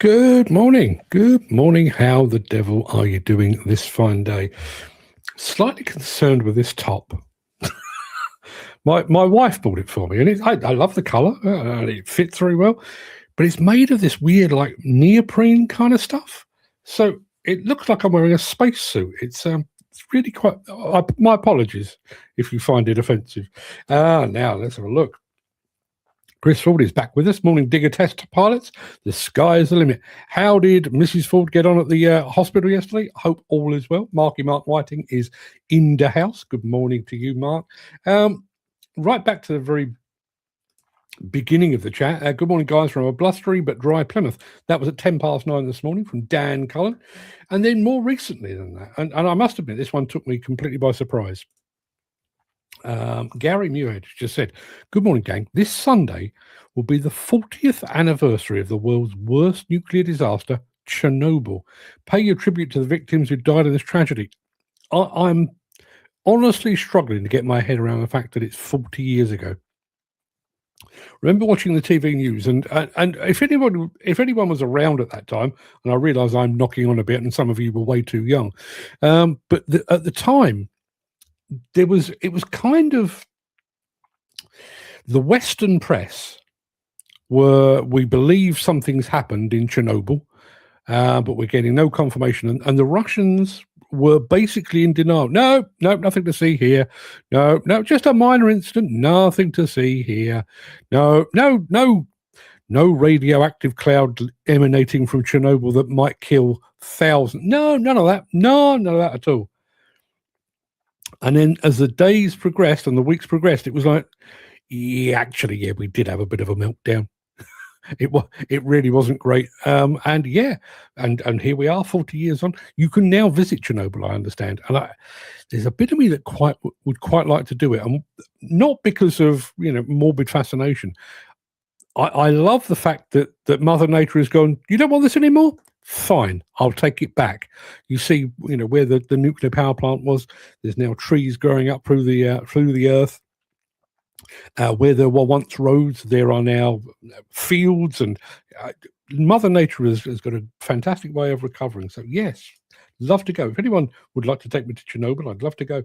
Good morning. Good morning. How the devil are you doing this fine day? Slightly concerned with this top. My wife bought it for me, and I love the colour. It fits very well, but it's made of this weird, like neoprene kind of stuff. So it looks like I'm wearing a spacesuit. It's really quite. My apologies if you find it offensive. Now let's have a look. Chris Ford is back with us. Morning, Digger Test Pilots. The sky is the limit. How did Mrs. Ford get on at the hospital yesterday? Hope all is well. Mark Whiting is in the house. Good morning to you, Mark. Right back to the very beginning of the chat. Good morning, guys, from a blustery but dry Plymouth. That was at 9:10 this morning from Dan Cullen. And then more recently than that, and I must admit, this one took me completely by surprise. Gary Muirhead just said, good morning, gang. This Sunday will be the 40th anniversary of the world's worst nuclear disaster, Chernobyl. Pay your tribute to the victims who died in this tragedy. I'm honestly struggling to get my head around the fact that it's 40 years ago. Remember watching the TV news, and if anyone was around at that time, and I realise I'm knocking on a bit, and some of you were way too young, but at the time, it was kind of the Western press we believe something's happened in Chernobyl, but we're getting no confirmation. And the Russians were basically in denial. No, nothing to see here. No, just a minor incident. Nothing to see here. No radioactive cloud emanating from Chernobyl that might kill thousands. No, none of that. None of that at all. And then as the days progressed and the weeks progressed, it was like, yeah, we did have a bit of a meltdown. It really wasn't great. And here we are 40 years on. You can now visit Chernobyl, I understand. And there's a bit of me that would quite like to do it. And not because of, morbid fascination. I love the fact that Mother Nature has gone, you don't want this anymore? Fine, I'll take it back. You see, where the nuclear power plant was, there's now trees growing up through the earth. Where there were once roads, there are now fields, and Mother Nature has got a fantastic way of recovering. So yes, love to go. If anyone would like to take me to Chernobyl, I'd love to go.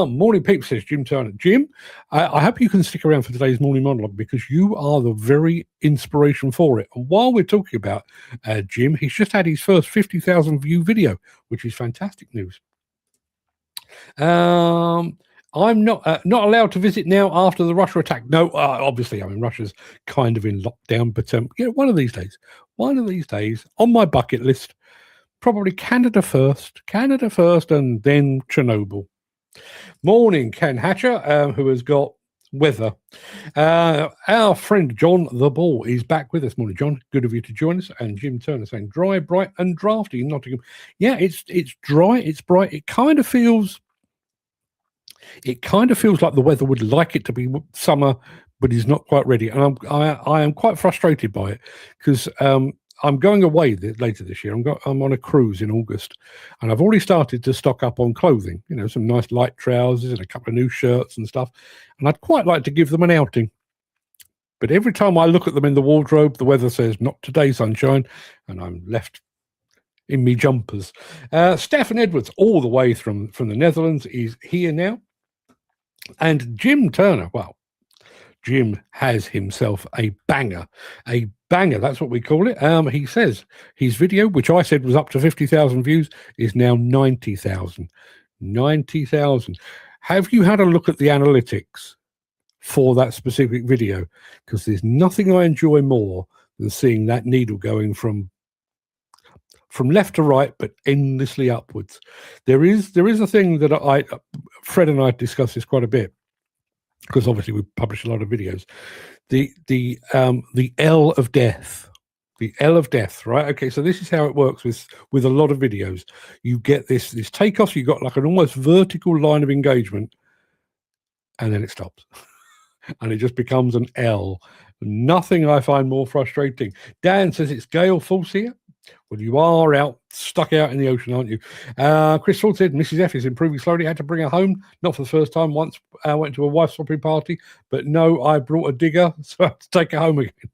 Morning, peeps, says Jim Turner. Jim, I hope you can stick around for today's morning monologue because you are the very inspiration for it. And while we're talking about Jim, he's just had his first 50,000 view video, which is fantastic news. I'm not allowed to visit now after the Russia attack. No, obviously, Russia's kind of in lockdown, but one of these days on my bucket list. Probably Canada first, and then Chernobyl. Morning, Ken Hatcher, who has got weather. Our friend John the Ball is back with us. Morning, John. Good of you to join us. And Jim Turner saying dry, bright, and drafty in Nottingham. Yeah, it's dry, it's bright. It kind of feels like the weather would like it to be summer, but is not quite ready. And I am quite frustrated by it because I'm going away later this year. I'm on a cruise in August, and I've already started to stock up on clothing, some nice light trousers and a couple of new shirts and stuff. And I'd quite like to give them an outing. But every time I look at them in the wardrobe, the weather says, not today, sunshine, and I'm left in me jumpers. Stefan Edwards, all the way from the Netherlands, is here now. And Jim Turner, well, Jim has himself a banger. That's what we call it. He says his video, which I said was up to 50,000 views, is now 90,000. 90,000. Have you had a look at the analytics for that specific video? Because there's nothing I enjoy more than seeing that needle going from left to right, but endlessly upwards. There is a thing that Fred and I discuss this quite a bit, because obviously we publish a lot of videos. The L of death. The L of death, right? Okay, so this is how it works with a lot of videos. You get this takeoff, you got like an almost vertical line of engagement, and then it stops. And it just becomes an L. Nothing I find more frustrating. Dan says it's gale force here. Well, you are stuck out in the ocean, aren't you? Chris Ford said Mrs. F is improving slowly. Had to bring her home, not for the first time. Once I went to a wife swapping party, but no, I brought a digger, so I had to take her home again.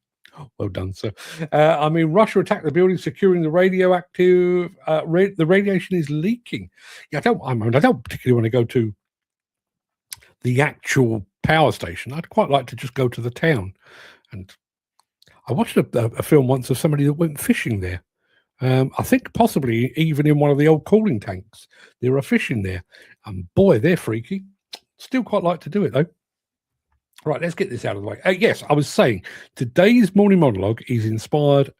Well done, sir. I mean, Russia attacked the building, securing the radioactive. The radiation is leaking. Yeah, I don't particularly want to go to the actual power station. I'd quite like to just go to the town. And I watched a film once of somebody that went fishing there. I think possibly even in one of the old cooling tanks, there are fish in there. And boy, they're freaky. Still quite like to do it though. Right, let's get this out of the way. Yes, I was saying today's morning monologue is inspired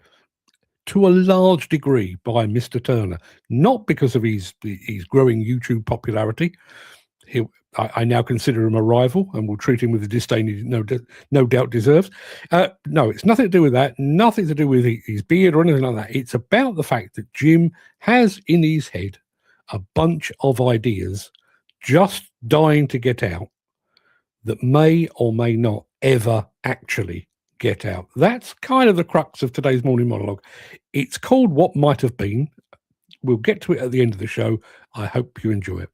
to a large degree by Mr. Turner, not because of his growing YouTube popularity. I now consider him a rival and will treat him with the disdain he no doubt deserves. No, it's nothing to do with that, nothing to do with his beard or anything like that. It's about the fact that Jim has in his head a bunch of ideas just dying to get out that may or may not ever actually get out. That's kind of the crux of today's morning monologue. It's called What Might Have Been. We'll get to it at the end of the show. I hope you enjoy it.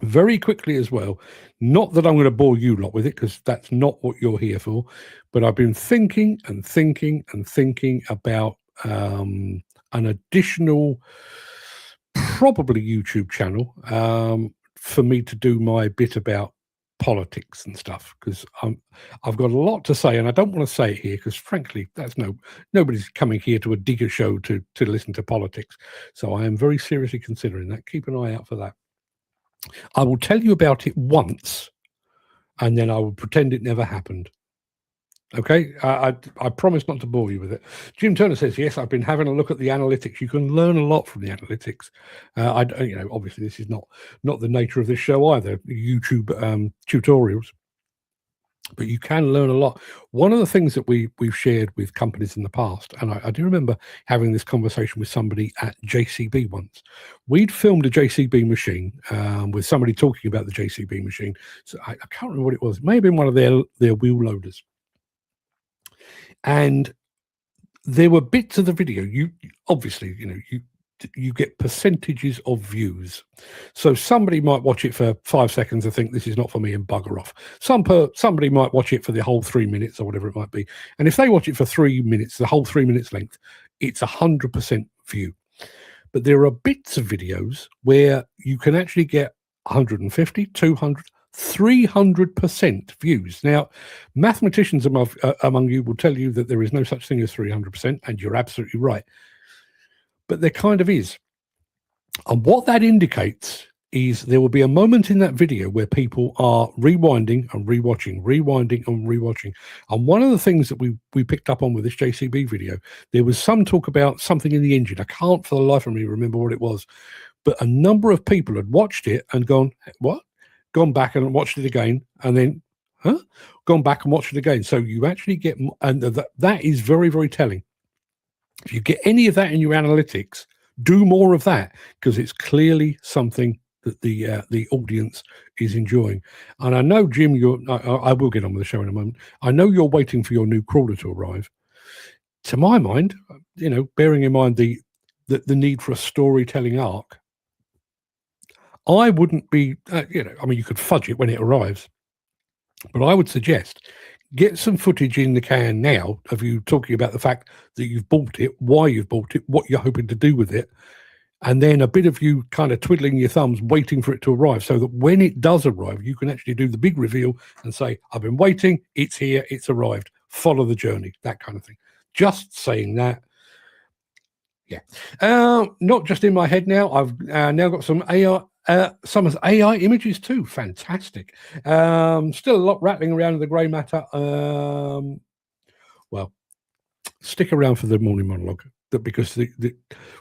Very quickly as well, not that I'm going to bore you lot with it, because that's not what you're here for, but I've been thinking and thinking and thinking about an additional, probably YouTube channel for me to do my bit about politics and stuff, because I've got a lot to say, and I don't want to say it here because frankly nobody's coming here to a digger show to listen to politics. So I am very seriously considering that. Keep an eye out for that. I will tell you about it once and then I will pretend it never happened. Okay, I promise not to bore you with it. Jim Turner says, yes, I've been having a look at the analytics. You can learn a lot from the analytics. Obviously this is not the nature of this show either, YouTube tutorials, but you can learn a lot. One of the things that we've shared with companies in the past, and I do remember having this conversation with somebody at JCB once. We'd filmed a JCB machine with somebody talking about the JCB machine. So I can't remember what it was. It may have been one of their wheel loaders. And there were bits of the video. You obviously, you get percentages of views. So somebody might watch it for 5 seconds and think this is not for me and bugger off. Somebody might watch it for the whole 3 minutes or whatever it might be. And if they watch it for 3 minutes, the whole 3 minutes length, it's 100% view. But there are bits of videos where you can actually get 150, 200, 300% views. Now, mathematicians among you will tell you that there is no such thing as 300%, and you're absolutely right. But there kind of is. And what that indicates is there will be a moment in that video where people are rewinding and rewatching, rewinding and rewatching. And one of the things that we picked up on with this JCB video, there was some talk about something in the engine. I can't for the life of me remember what it was. But a number of people had watched it and gone, what? Gone back and watched it again, and then, gone back and watched it again. So you actually get, and that is very, very telling. If you get any of that in your analytics, do more of that, because it's clearly something that the audience is enjoying. And I know, Jim, I will get on with the show in a moment. I know you're waiting for your new crawler to arrive. To my mind, bearing in mind the need for a storytelling arc, I wouldn't be, you could fudge it when it arrives, but I would suggest get some footage in the can now of you talking about the fact that you've bought it, why you've bought it, what you're hoping to do with it, and then a bit of you kind of twiddling your thumbs, waiting for it to arrive, so that when it does arrive, you can actually do the big reveal and say, I've been waiting, it's here, it's arrived, follow the journey, that kind of thing. Just saying that. Yeah. Not just in my head now, I've now got some AI. Some AI images too. Fantastic. Still a lot rattling around in the grey matter. Well, stick around for the morning monologue, because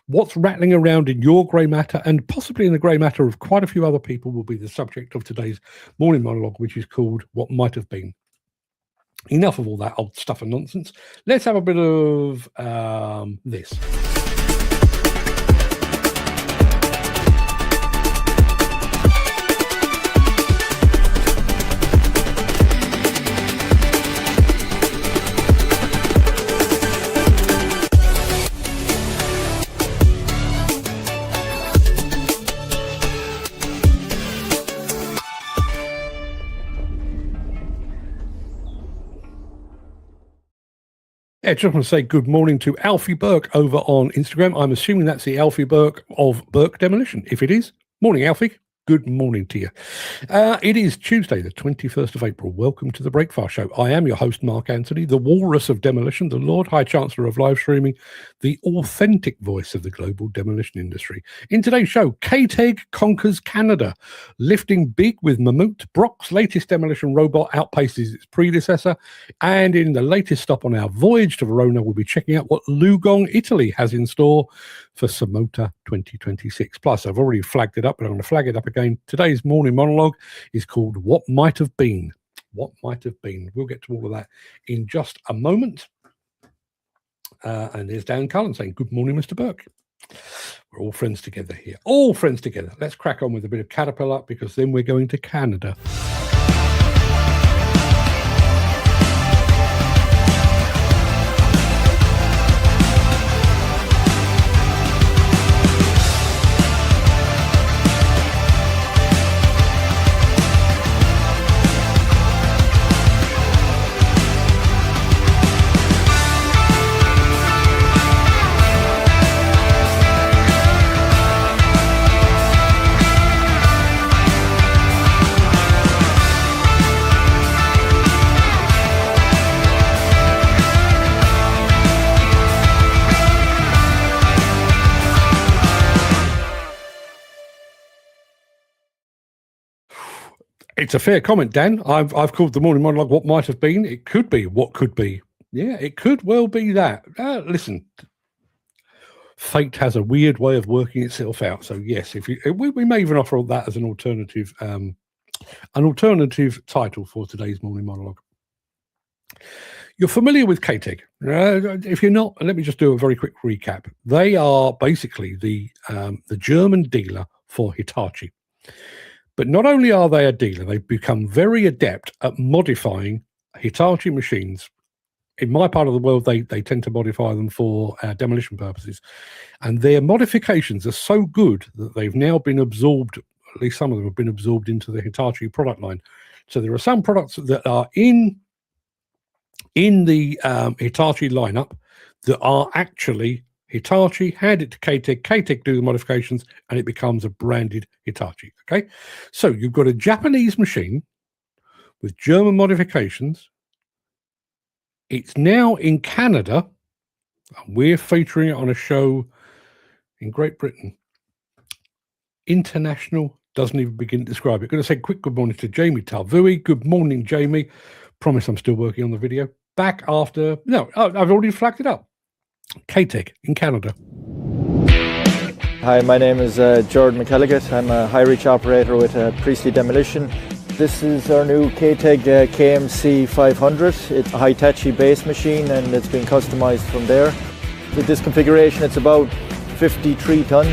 what's rattling around in your grey matter, and possibly in the grey matter of quite a few other people, will be the subject of today's morning monologue, which is called What Might Have Been. Enough of all that old stuff and nonsense. Let's have a bit of this. Yeah, just want to say good morning to Alfie Brokk over on Instagram. I'm assuming that's the Alfie Brokk of Brokk Demolition. If it is, morning, Alfie. Good morning to you. It is Tuesday, the 21st of April. Welcome to the Breakfast Show. I am your host, Mark Anthony, the Walrus of Demolition, the Lord High Chancellor of live streaming, the authentic voice of the global demolition industry. In today's show, KTEG conquers Canada, lifting big with Mammoet, Brokk's latest demolition robot outpaces its predecessor, and in the latest stop on our voyage to Verona, we'll be checking out what LiuGong Italy has in store for SaMoTeR 2026. Plus, I've already flagged it up, but I'm going to flag it up again. Today's morning monologue is called What Might Have Been. What Might Have Been. We'll get to all of that in just a moment. And there's Dan Cullen saying, good morning, Mr. Brokk. We're all friends together here. All friends together. Let's crack on with a bit of Caterpillar, because then we're going to Canada. It's a fair comment, Dan. I've called the morning monologue what might have been. It could be what could be. Yeah, it could well be that. Listen, fate has a weird way of working itself out. So yes, if you, we may even offer that as an alternative title for today's morning monologue. You're familiar with KTEG. If you're not, let me just do a very quick recap. They are basically the German dealer for Hitachi. But not only are they a dealer, they've become very adept at modifying Hitachi machines. In my part of the world, they tend to modify them for demolition purposes. And their modifications are so good that they've now been absorbed, at least some of them have been absorbed into the Hitachi product line. So there are some products that are in the Hitachi lineup that are actually Hitachi, hand it to KTEG, KTEG do the modifications, and it becomes a branded Hitachi, okay? So you've got a Japanese machine with German modifications. It's now in Canada, and we're featuring it on a show in Great Britain. International doesn't even begin to describe it. Going to say quick good morning to Jamie Talvui. Good morning, Jamie. Promise I'm still working on the video. Back after, no, I've already flagged it up. KTEG in Canada. Hi, my name is Jordan McElligott. I'm a high reach operator with Priestley Demolition. This is our new KTEG KMC 500. It's a Hitachi base machine and it's been customized from there. With this configuration, it's about 53 tons.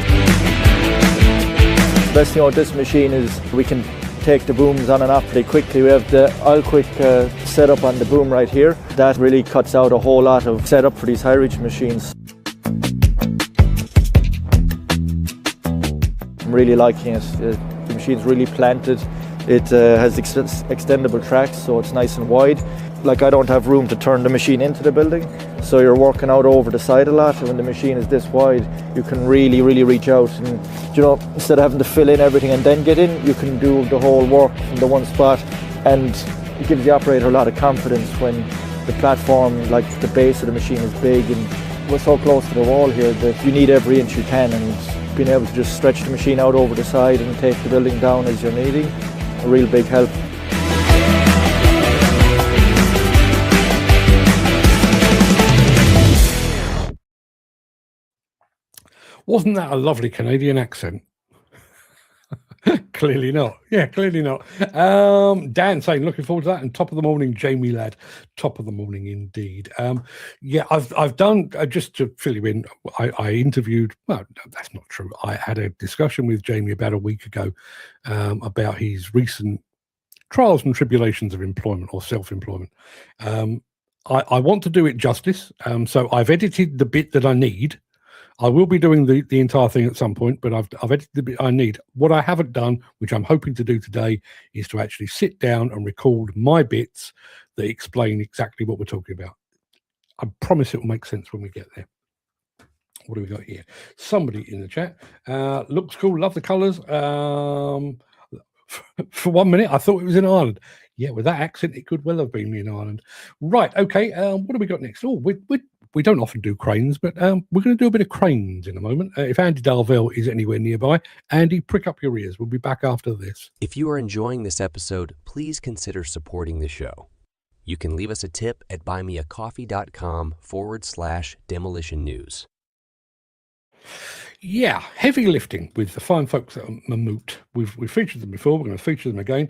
The best thing about this machine is we can take the booms on and off pretty quickly. We have the oil quick setup on the boom right here. That really cuts out a whole lot of setup for these high reach machines. I'm really liking it. The machine's really planted. It has extendable tracks, so it's nice and wide. Like, I don't have room to turn the machine into the building, so you're working out over the side a lot. And when the machine is this wide, you can really reach out, and you know, instead of having to fill in everything and then get in, you can do the whole work from the one spot. And it gives the operator a lot of confidence when the platform, like the base of the machine, is big, and we're so close to the wall here that you need every inch you can, and being able to just stretch the machine out over the side and take the building down as you're needing, a real big help. Wasn't that a lovely Canadian accent? Clearly not. Yeah, clearly not. Dan saying, looking forward to that. And top of the morning, Jamie lad. Top of the morning indeed. Yeah, I've done, just to fill you in, I interviewed, well, no, that's not true. I had a discussion with Jamie about a week ago about his recent trials and tribulations of employment or self-employment. I want to do it justice. So I've edited the bit that I need. I will be doing the entire thing at some point, but I've edited the bit I need. What I haven't done, which I'm hoping to do today, is to actually sit down and record my bits that explain exactly what we're talking about. I promise it will make sense when we get there. What do we got here? Somebody in the chat. Looks cool. Love the colours. For 1 minute, I thought it was in Ireland. Yeah, with that accent, it could well have been in Ireland. Right. Okay. What do we got next? Oh, we don't often do cranes, but we're going to do a bit of cranes in a moment. If Andy Darvell is anywhere nearby, Andy, prick up your ears. We'll be back after this. If you are enjoying this episode, please consider supporting the show. You can leave us a tip at buymeacoffee.com/demolition news. Yeah, heavy lifting with the fine folks at Mammoet. We've featured them before. We're going to feature them again.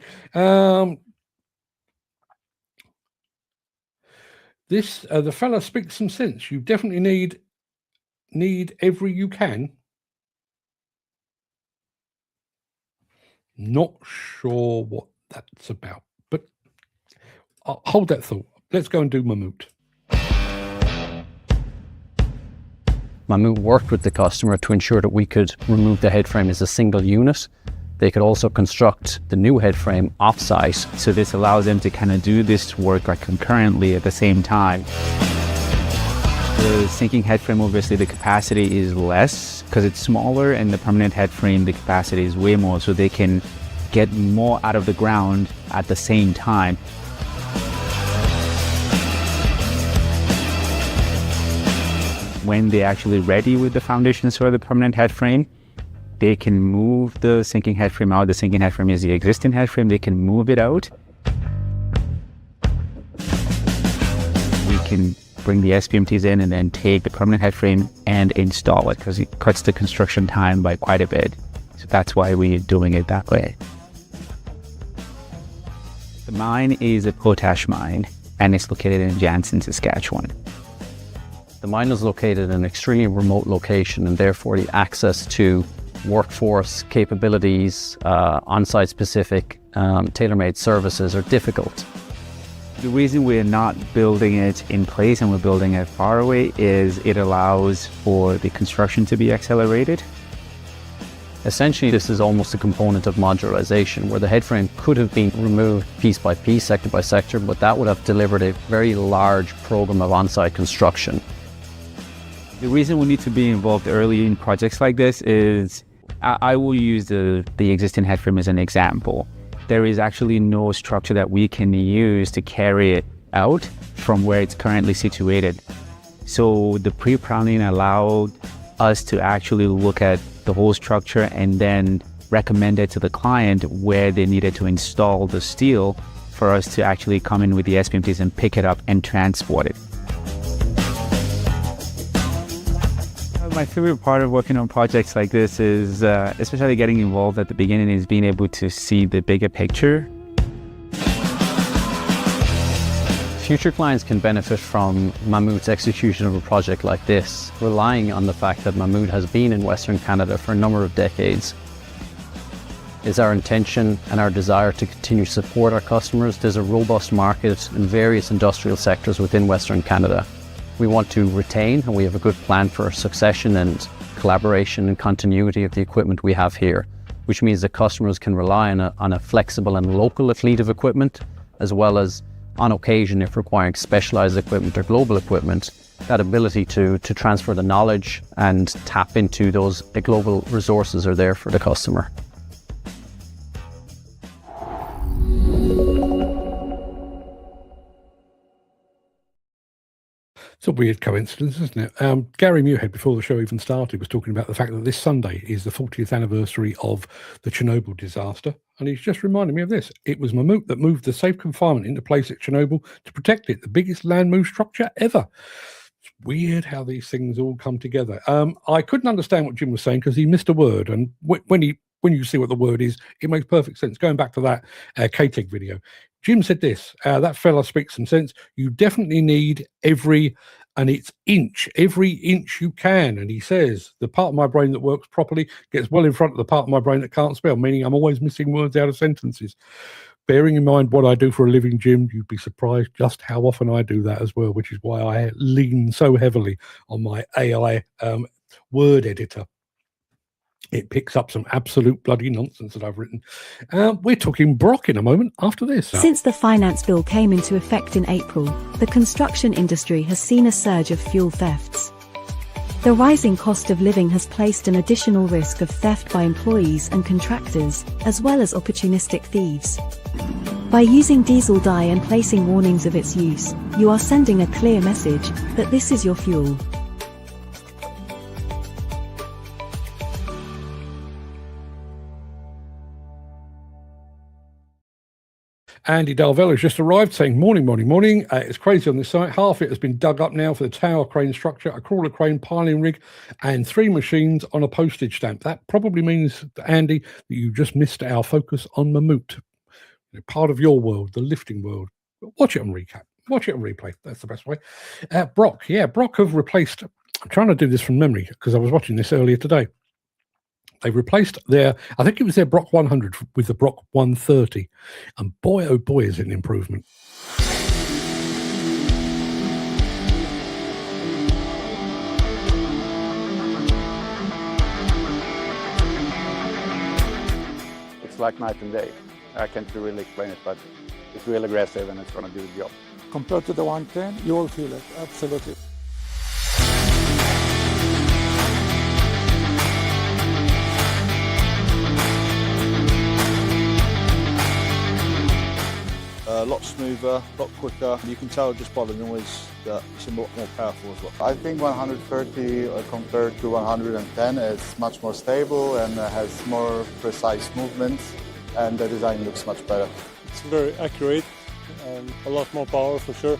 The fella speaks some sense. You definitely need every you can. Not sure what that's about, but I'll hold that thought. Let's go and do Mammoet. Mammoet worked with the customer to ensure that we could remove the head frame as a single unit. They could also construct the new head frame off-site. So this allows them to kind of do this work like concurrently at the same time. The sinking head frame, obviously the capacity is less because it's smaller, and the permanent head frame, the capacity is way more, so they can get more out of the ground at the same time. When they're actually ready with the foundations for the permanent head frame, they can move the sinking head frame out. The sinking head frame is the existing head frame. They can move it out. We can bring the SPMTs in and then take the permanent head frame and install it, because it cuts the construction time by quite a bit. So that's why we're doing it that way. The mine is a potash mine, and it's located in Jansen, Saskatchewan. The mine is located in an extremely remote location, and therefore the access to workforce capabilities, on-site specific, tailor-made services are difficult. The reason we're not building it in place and we're building it far away is it allows for the construction to be accelerated. Essentially, this is almost a component of modularization, where the head frame could have been removed piece by piece, sector by sector, but that would have delivered a very large program of on-site construction. The reason we need to be involved early in projects like this is, I will use the existing head frame as an example. There is actually no structure that we can use to carry it out from where it's currently situated. So the pre-planning allowed us to actually look at the whole structure and then recommend it to the client where they needed to install the steel for us to actually come in with the SPMTs and pick it up and transport it. My favorite part of working on projects like this is, especially getting involved at the beginning, is being able to see the bigger picture. Future clients can benefit from Mammoet's execution of a project like this, relying on the fact that Mammoet has been in Western Canada for a number of decades. It's our intention and our desire to continue to support our customers. There's a robust market in various industrial sectors within Western Canada. We want to retain, and we have a good plan for succession and collaboration and continuity of the equipment we have here, which means that customers can rely on a flexible and local fleet of equipment, as well as, on occasion, if requiring specialized equipment or global equipment, that ability to transfer the knowledge and tap into those global resources are there for the customer. It's a weird coincidence, isn't it? Gary Muirhead, before the show even started, was talking about the fact that this Sunday is the 40th anniversary of the Chernobyl disaster. And he's just reminded me of this. It was Mammoet that moved the safe confinement into place at Chernobyl to protect it, the biggest land move structure ever. It's weird how these things all come together. I couldn't understand what Jim was saying because he missed a word. And when you see what the word is, it makes perfect sense. Going back to that KTEG video, Jim said this, that fella speaks some sense. You definitely need every inch you can. And he says, the part of my brain that works properly gets well in front of the part of my brain that can't spell, meaning I'm always missing words out of sentences. Bearing in mind what I do for a living, Jim, you'd be surprised just how often I do that as well, which is why I lean so heavily on my AI word editor. It picks up some absolute bloody nonsense that I've written. We're talking Brokk in a moment after this. Since the finance bill came into effect in April, the construction industry has seen a surge of fuel thefts. The rising cost of living has placed an additional risk of theft by employees and contractors, as well as opportunistic thieves. By using diesel dye and placing warnings of its use, you are sending a clear message that this is your fuel. Andy Dalvell has just arrived saying, morning, morning, morning. It's crazy on this site. Half it has been dug up now for the tower crane structure, a crawler crane piling rig, and 3 machines on a postage stamp. That probably means, Andy, that you just missed our focus on Mammoet. Part of your world, the lifting world. Watch it on recap. Watch it on replay. That's the best way. Brokk. Yeah, Brokk have replaced... I'm trying to do this from memory because I was watching this earlier today. They've replaced their, I think it was their Brokk 100 with the Brokk 130. And boy, oh boy, is it an improvement. It's like night and day. I can't really explain it, but it's real aggressive and it's going to do the job. Compared to the 110, you will feel it, absolutely. A lot smoother, a lot quicker. You can tell just by the noise that it's a lot more powerful as well. I think 130 compared to 110 is much more stable and has more precise movements, and the design looks much better. It's very accurate and a lot more power for sure.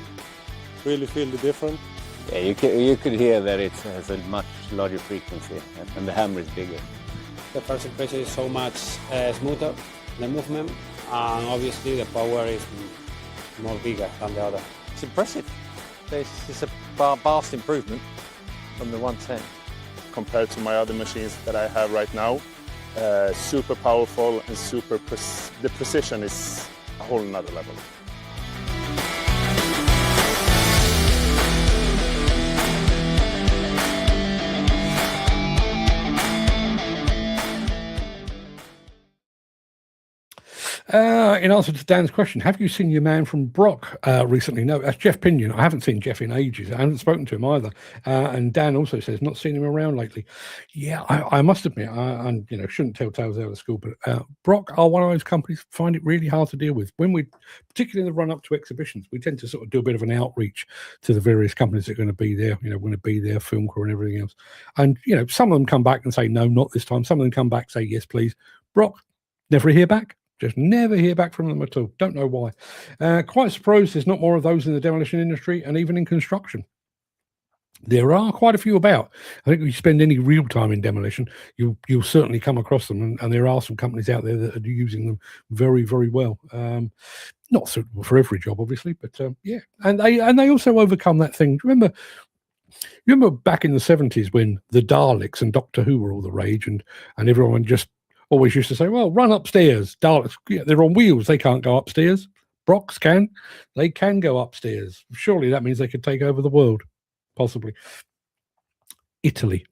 Really feel the difference. Yeah, you could hear that it has a much larger frequency and the hammer is bigger. The first impression is so much smoother, the movement, and obviously the power is more bigger than the other. It's impressive. It's a vast improvement from the 110. Compared to my other machines that I have right now, super powerful and the precision is a whole nother level. In answer to Dan's question, have you seen your man from Brokk recently? No, that's Jeff Pinion. I haven't seen Jeff in ages. I haven't spoken to him either. And Dan also says not seen him around lately. Yeah, I must admit, I shouldn't tell tales out of school, but Brokk are one of those companies find it really hard to deal with. When we, particularly in the run up to exhibitions, we tend to sort of do a bit of an outreach to the various companies that are going to be there. Going to be there, film crew and everything else. And some of them come back and say no, not this time. Some of them come back say yes, please. Brokk, never hear back. Just never hear back from them at all. Don't know why. Quite surprised there's not more of those in the demolition industry and even in construction. There are quite a few about. I think if you spend any real time in demolition, you'll certainly come across them. And there are some companies out there that are using them very, very well. Not suitable for every job, obviously, but yeah. And they also overcome that thing. Remember back in the 70s when the Daleks and Doctor Who were all the rage and everyone just always used to say, well, run upstairs. Daleks, they're on wheels. They can't go upstairs. Brokks can. They can go upstairs. Surely that means they could take over the world. Possibly. Italy.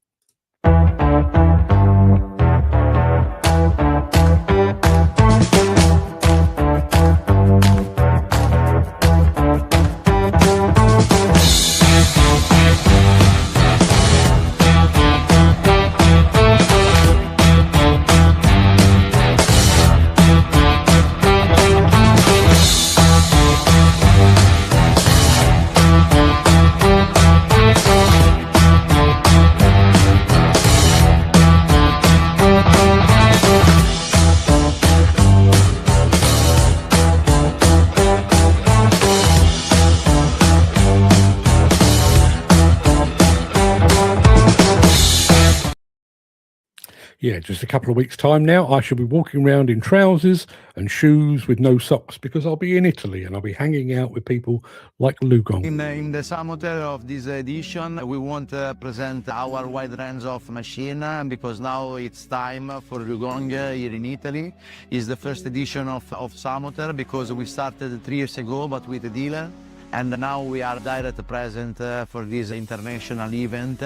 Yeah, just a couple of weeks' time now, I shall be walking around in trousers and shoes with no socks because I'll be in Italy and I'll be hanging out with people like LiuGong. In the SaMoTeR of this edition, we want to present our wide range of machine because now it's time for LiuGong here in Italy. It's the first edition of SaMoTeR because we started 3 years ago, but with a dealer. And now we are direct present for this international event.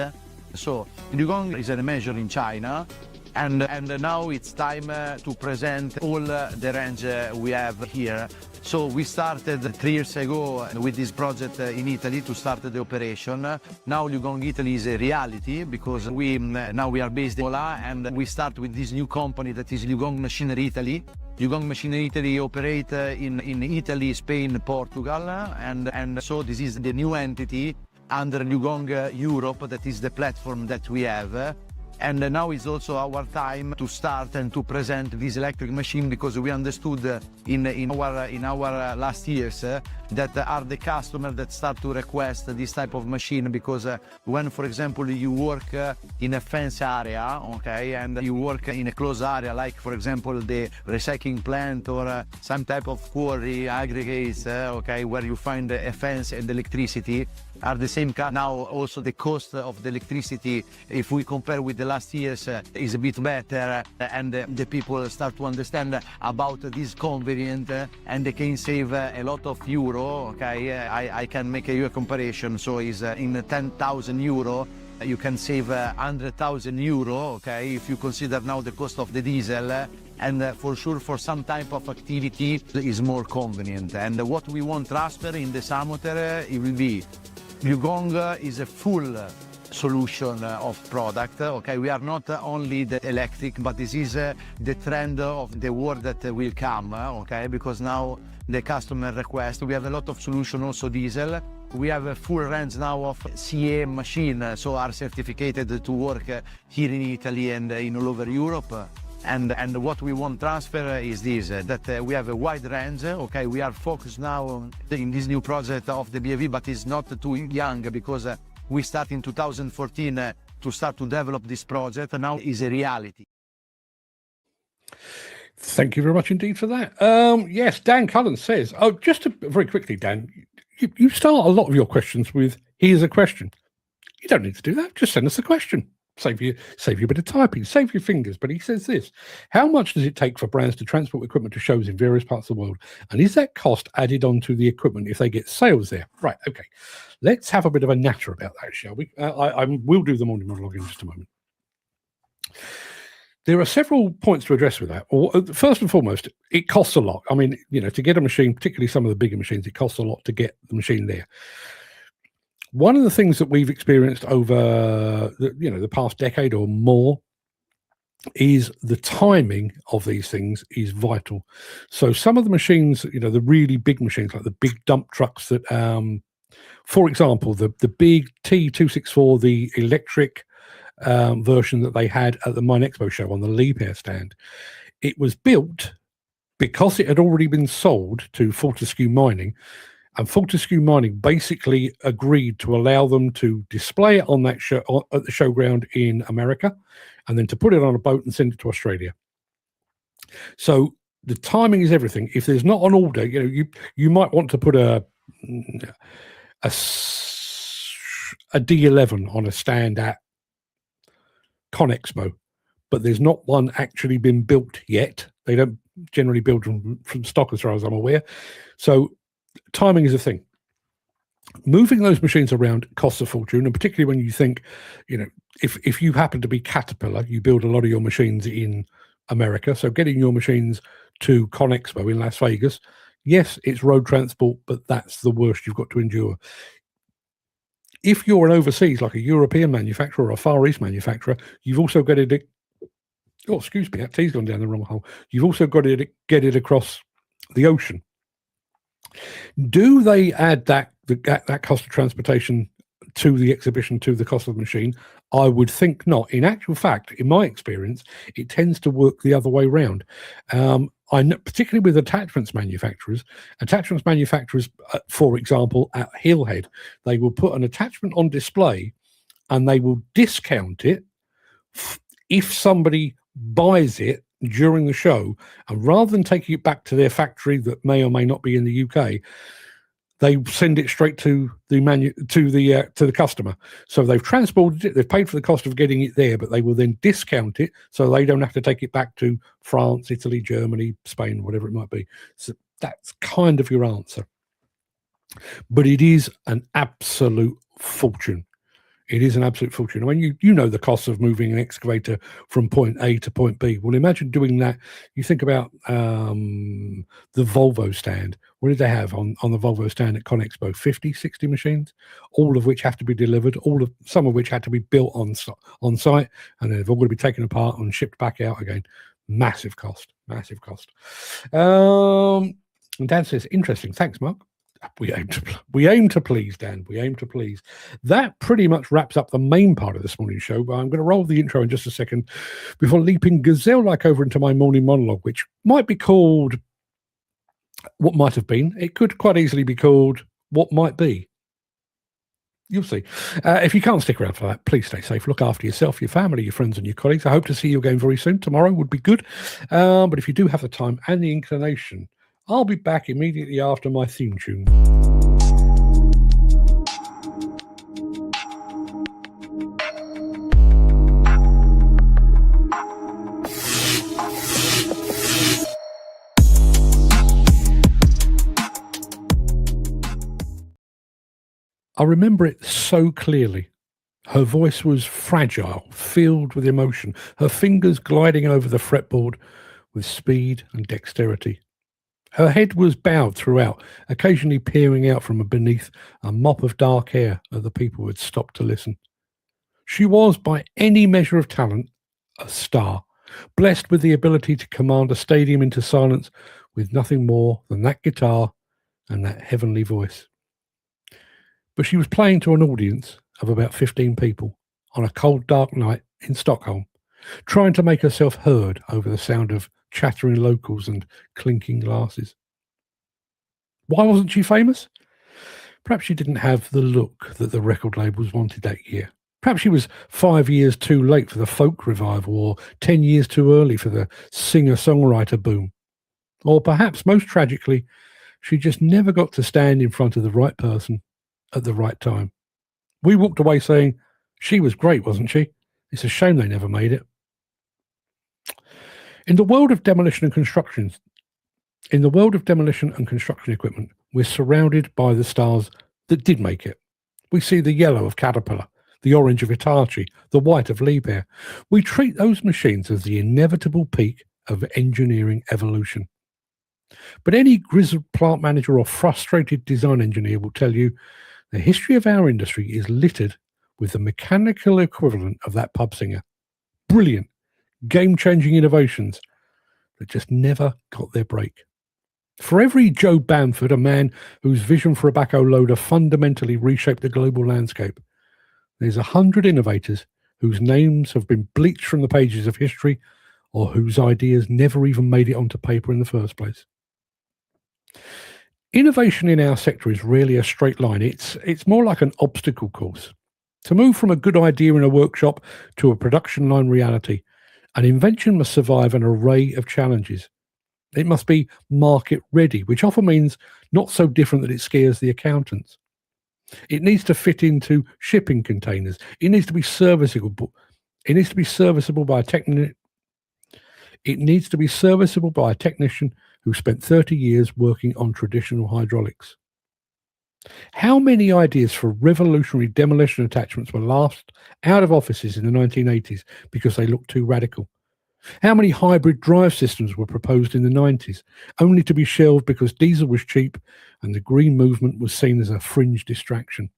So LiuGong is a major in China. And now it's time to present all the range we have here. So we started 3 years ago with this project in Italy to start the operation. Now LiuGong Italy is a reality because now we are based in Verona, and we start with this new company that is LiuGong Machinery Italy. LiuGong Machinery Italy operate in Italy, Spain, Portugal, and so this is the new entity under LiuGong Europe. That is the platform that we have. And now is also our time to start and to present this electric machine, because we understood in our last years that are the customers that start to request this type of machine, because when, for example, you work in a fence area, okay, and you work in a closed area, like for example the recycling plant or some type of quarry aggregates, okay, where you find a fence and electricity, are the same. Now also the cost of the electricity, if we compare with the last years, is a bit better, and the people start to understand about this convenient, and they can save a lot of euro. Okay, I can make a comparison. So is in 10,000 euro you can save 100,000 euro, okay, if you consider now the cost of the diesel. And for sure, for some type of activity is more convenient. And what we want transfer in the SaMoTeR, it will be LiuGong is a full solution of product. Okay, we are not only the electric, but this is the trend of the world that will come. Okay, because now the customer request, we have a lot of solution, also diesel. We have a full range now of CE machine, so are certificated to work here in Italy and in all over Europe. And what we want transfer is this, that we have a wide range. Okay, we are focused now in this new project of the BAV, but it's not too young, because we start in 2014 to start to develop this project, and now is a reality. Thank you very much indeed for that. Yes, Dan Cullen says, very quickly, Dan, you start a lot of your questions with, here's a question. You don't need to do that. Just send us a question. Save you a bit of typing, save your fingers. But he says this: how much does it take for brands to transport equipment to shows in various parts of the world? And is that cost added onto the equipment if they get sales there? Right, okay. Let's have a bit of a natter about that, shall we? I will do the morning monologue in just a moment. There are several points to address with that. First and foremost, it costs a lot. I mean, to get a machine, particularly some of the bigger machines, it costs a lot to get the machine there. One of the things that we've experienced over the past decade or more is the timing of these things is vital. So some of the machines, the really big machines, like the big dump trucks that, for example, the big T264, the electric version that they had at the Mine Expo show on the LiuGong stand, it was built because it had already been sold to Fortescue Mining. And Fortescue Mining basically agreed to allow them to display it on that show at the showground in America, and then to put it on a boat and send it to Australia. So the timing is everything. If there's not an order, you might want to put a D11 on a stand at ConExpo, but there's not one actually been built yet. They don't generally build them from stock, as far as I'm aware. So timing is a thing. Moving those machines around costs a fortune, and particularly when you think, if you happen to be Caterpillar, you build a lot of your machines in America, so getting your machines to ConExpo in Las Vegas, yes, it's road transport, but that's the worst you've got to endure. If you're an overseas, like a European manufacturer or a Far East manufacturer, you've also got to, excuse me, that tea's gone down the wrong hole. You've also got to get it across the ocean. Do they add that cost of transportation to the exhibition, to the cost of the machine? I would think not. In actual fact, in my experience, it tends to work the other way around. I know, particularly with attachments manufacturers, for example, at Hillhead, they will put an attachment on display and they will discount it if somebody buys it during the show, and rather than taking it back to their factory that may or may not be in the UK, they send it straight to the customer. So they've transported it, they've paid for the cost of getting it there, but they will then discount it so they don't have to take it back to France, Italy, Germany, Spain, whatever it might be. So that's kind of your answer. But it is an absolute fortune. It is an absolute fortune. I mean, you know the costs of moving an excavator from point A to point B. Well, imagine doing that. You think about the Volvo stand. What did they have on the Volvo stand at ConExpo? 50, 60 machines, all of which have to be delivered, some of which had to be built on site, and they've all got to be taken apart and shipped back out again. Massive cost, massive cost. And Dan says, interesting. Thanks, Mark. We aim to please, Dan. We aim to please. That pretty much wraps up the main part of this morning's show. But I'm going to roll the intro in just a second before leaping gazelle-like over into my morning monologue, which might be called What Might Have Been. It could quite easily be called What Might Be. You'll see. If you can't stick around for that, please stay safe. Look after yourself, your family, your friends, and your colleagues. I hope to see you again very soon. Tomorrow would be good. But if you do have the time and the inclination, I'll be back immediately after my theme tune. I remember it so clearly. Her voice was fragile, filled with emotion, her fingers gliding over the fretboard with speed and dexterity. Her head was bowed throughout, occasionally peering out from beneath a mop of dark hair at the people who had stopped to listen. She was, by any measure of talent, a star, blessed with the ability to command a stadium into silence with nothing more than that guitar and that heavenly voice. But she was playing to an audience of about 15 people on a cold, dark night in Stockholm, trying to make herself heard over the sound of chattering locals and clinking glasses. Why wasn't she famous? Perhaps she didn't have the look that the record labels wanted that year. Perhaps she was 5 years too late for the folk revival, or 10 years too early for the singer-songwriter boom. Or perhaps, most tragically, she just never got to stand in front of the right person at the right time. We walked away saying, she was great, wasn't she? It's a shame they never made it. In the world of demolition and construction equipment, we're surrounded by the stars that did make it. We see the yellow of Caterpillar, the orange of Hitachi, the white of Liebherr. We treat those machines as the inevitable peak of engineering evolution. But any grizzled plant manager or frustrated design engineer will tell you the history of our industry is littered with the mechanical equivalent of that pub singer. Brilliant, game-changing innovations that just never got their break. For every Joe Bamford, a man whose vision for a backhoe loader fundamentally reshaped the global landscape, there's 100 innovators whose names have been bleached from the pages of history or whose ideas never even made it onto paper in the first place. Innovation in our sector is rarely a straight line. It's more like an obstacle course. To move from a good idea in a workshop to a production line reality, an invention must survive an array of challenges. It must be market ready, which often means not so different that it scares the accountants. It needs to fit into shipping containers. It needs to be serviceable. It needs to be serviceable by a technician who spent 30 years working on traditional hydraulics. How many ideas for revolutionary demolition attachments were laughed out of offices in the 1980s because they looked too radical? How many hybrid drive systems were proposed in the 90s, only to be shelved because diesel was cheap and the green movement was seen as a fringe distraction?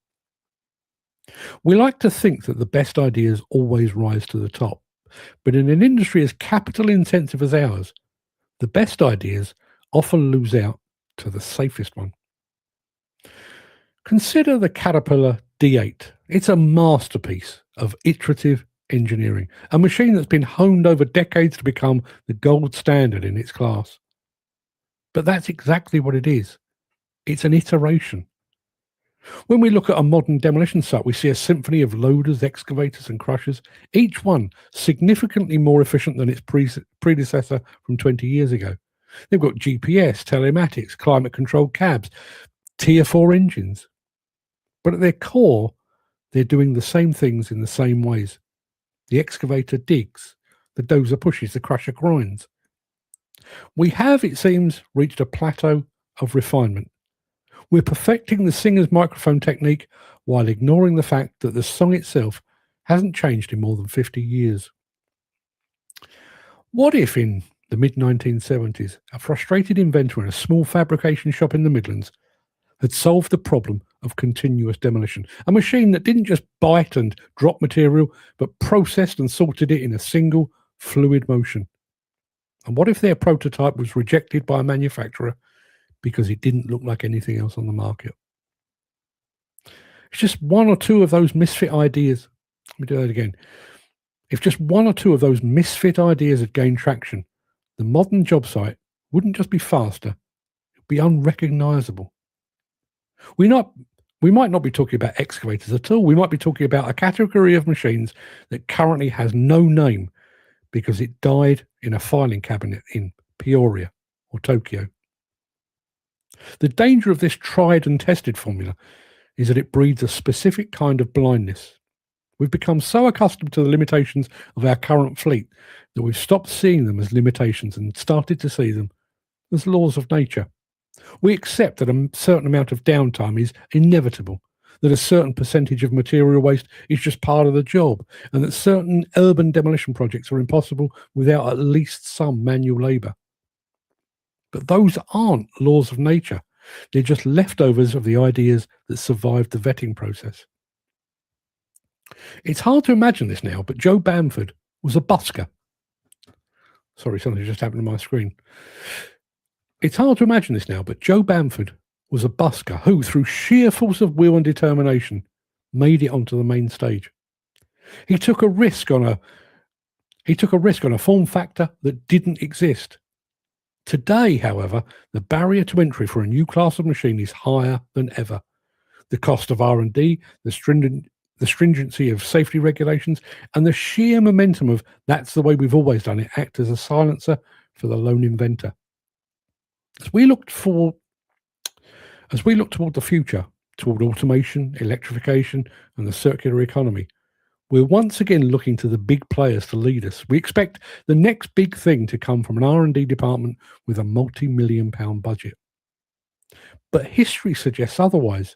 We like to think that the best ideas always rise to the top, but in an industry as capital intensive as ours, the best ideas often lose out to the safest one. Consider the Caterpillar D8. It's a masterpiece of iterative engineering, a machine that's been honed over decades to become the gold standard in its class. But that's exactly what it is. It's an iteration. When we look at a modern demolition site, we see a symphony of loaders, excavators, and crushers, each one significantly more efficient than its predecessor from 20 years ago. They've got GPS, telematics, climate-controlled cabs, Tier 4 engines. But at their core, they're doing the same things in the same ways. The excavator digs, the dozer pushes, the crusher grinds. We have, it seems, reached a plateau of refinement. We're perfecting the singer's microphone technique while ignoring the fact that the song itself hasn't changed in more than 50 years. What if in the mid-1970s, a frustrated inventor in a small fabrication shop in the Midlands had solved the problem of continuous demolition, a machine that didn't just bite and drop material, but processed and sorted it in a single fluid motion? And what if their prototype was rejected by a manufacturer because it didn't look like anything else on the market? It's just one or two of those misfit ideas. Let me do that again. If just one or two of those misfit ideas had gained traction, the modern job site wouldn't just be faster, it would be unrecognisable. We might not be talking about excavators at all. We might be talking about a category of machines that currently has no name because it died in a filing cabinet in Peoria or Tokyo. The danger of this tried and tested formula is that it breeds a specific kind of blindness. We've become so accustomed to the limitations of our current fleet that we've stopped seeing them as limitations and started to see them as laws of nature. We accept that a certain amount of downtime is inevitable, that a certain percentage of material waste is just part of the job, and that certain urban demolition projects are impossible without at least some manual labour. But those aren't laws of nature. They're just leftovers of the ideas that survived the vetting process. It's hard to imagine this now, but Joe Bamford was a busker. Sorry, something just happened on my screen. It's hard to imagine this now, but Joe Bamford was a busker who, through sheer force of will and determination, made it onto the main stage. He took a risk on a form factor that didn't exist. Today, however, the barrier to entry for a new class of machine is higher than ever. The cost of R&D, the stringency of safety regulations, and the sheer momentum of "that's the way we've always done it" act as a silencer for the lone inventor. As we look toward the future, toward automation, electrification, and the circular economy, we're once again looking to the big players to lead us. We expect the next big thing to come from an R&D department with a multi-million-pound budget. But history suggests otherwise.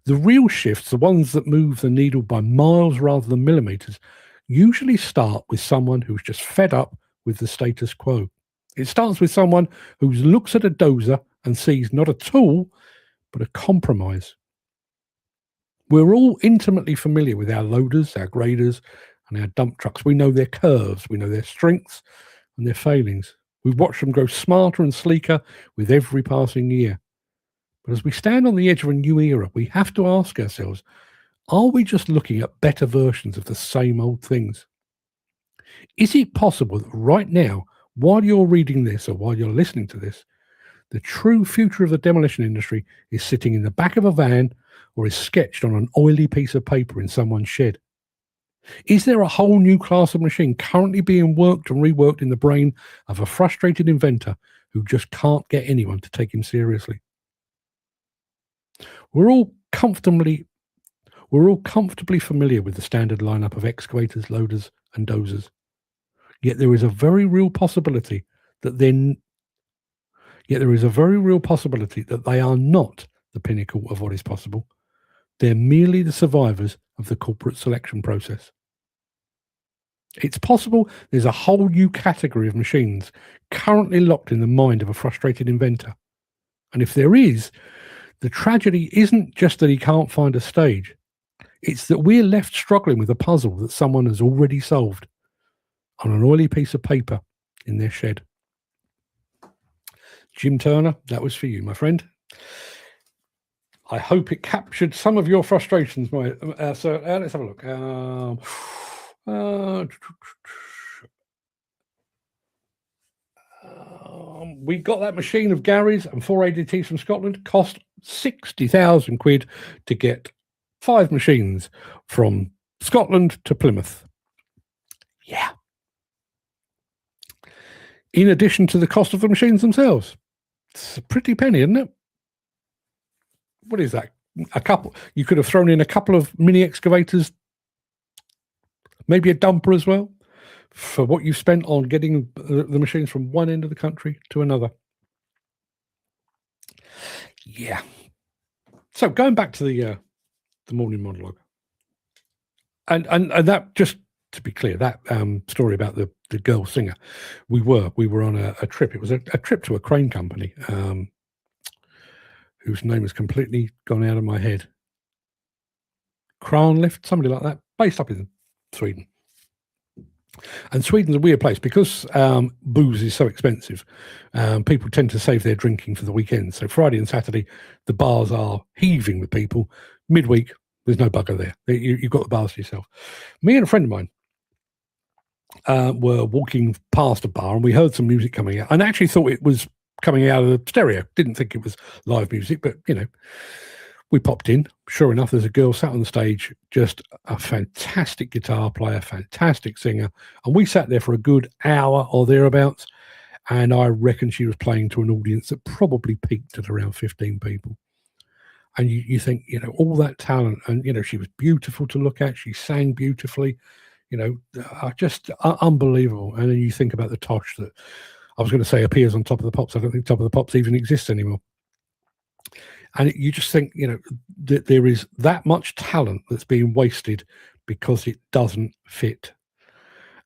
The real shifts, the ones that move the needle by miles rather than millimetres, usually start with someone who's just fed up with the status quo. It starts with someone who looks at a dozer and sees not a tool, but a compromise. We're all intimately familiar with our loaders, our graders, and our dump trucks. We know their curves, we know their strengths and their failings. We've watched them grow smarter and sleeker with every passing year. But as we stand on the edge of a new era, we have to ask ourselves, are we just looking at better versions of the same old things? Is it possible that right now, while you're reading this or while you're listening to this, the true future of the demolition industry is sitting in the back of a van or is sketched on an oily piece of paper in someone's shed? Is there a whole new class of machine currently being worked and reworked in the brain of a frustrated inventor who just can't get anyone to take him seriously? We're all comfortably familiar with the standard lineup of excavators, loaders, and dozers. Yet there is a very real possibility that they are not the pinnacle of what is possible. They're merely the survivors of the corporate selection process. It's possible there's a whole new category of machines currently locked in the mind of a frustrated inventor. And if there is, the tragedy isn't just that he can't find a stage. It's that we're left struggling with a puzzle that someone has already solved on an oily piece of paper in their shed. Jim Turner, that was for you, my friend. I hope it captured some of your frustrations. Let's have a look. We got that machine of Gary's and 4 ADTs from Scotland. Cost 60,000 quid to get 5 machines from Scotland to Plymouth. Yeah. In addition to the cost of the machines themselves. It's a pretty penny, isn't it? What is that? A couple. You could have thrown in a couple of mini excavators, maybe a dumper as well, for what you've spent on getting the machines from one end of the country to another. Yeah. So going back to the morning monologue, and that, just to be clear, that story about the girl singer, we were on a trip. It was a trip to a crane company, whose name has completely gone out of my head. Kranlift, somebody like that, based up in Sweden. And Sweden's a weird place because booze is so expensive. People tend to save their drinking for the weekend. So Friday and Saturday, the bars are heaving with people. Midweek, there's no bugger there. You've got the bars to yourself. Me and a friend of mine were walking past a bar, and we heard some music coming out, and actually thought it was coming out of the stereo. Didn't think it was live music, but we popped in. Sure enough, there's a girl sat on the stage, just a fantastic guitar player, fantastic singer. And we sat there for a good hour or thereabouts. And I reckon she was playing to an audience that probably peaked at around 15 people. And you think, all that talent, and, she was beautiful to look at. She sang beautifully, just unbelievable. And then you think about the tosh that I was going to say appears on Top of the Pops. I don't think Top of the Pops even exists anymore. And you just think, that there is that much talent that's being wasted because it doesn't fit.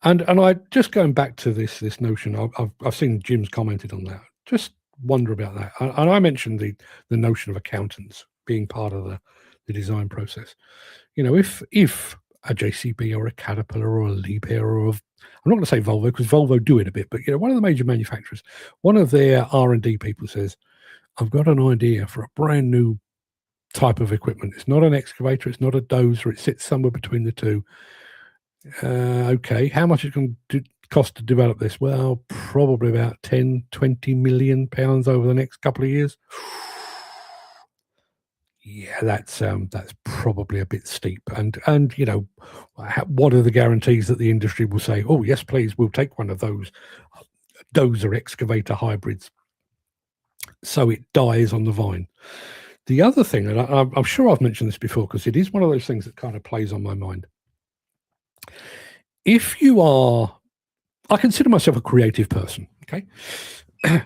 And I just going back to this notion, I've seen Jim's commented on that. Just wonder about that. And I mentioned the notion of accountants being part of the design process. If a JCB or a Caterpillar or a Liebherr or I'm not going to say Volvo because Volvo do it a bit, but one of the major manufacturers, one of their R&D people says, I've got an idea for a brand new type of equipment. It's not an excavator. It's not a dozer. It sits somewhere between the two. Okay, how much is it going to cost to develop this? Well, probably about 10, 20 million pounds over the next couple of years. Yeah, that's probably a bit steep. And what are the guarantees that the industry will say, oh, yes, please, we'll take one of those dozer excavator hybrids, so it dies on the vine. The other thing, and I'm sure I've mentioned this before because it is one of those things that kind of plays on my mind. If you are, I consider myself a creative person, okay?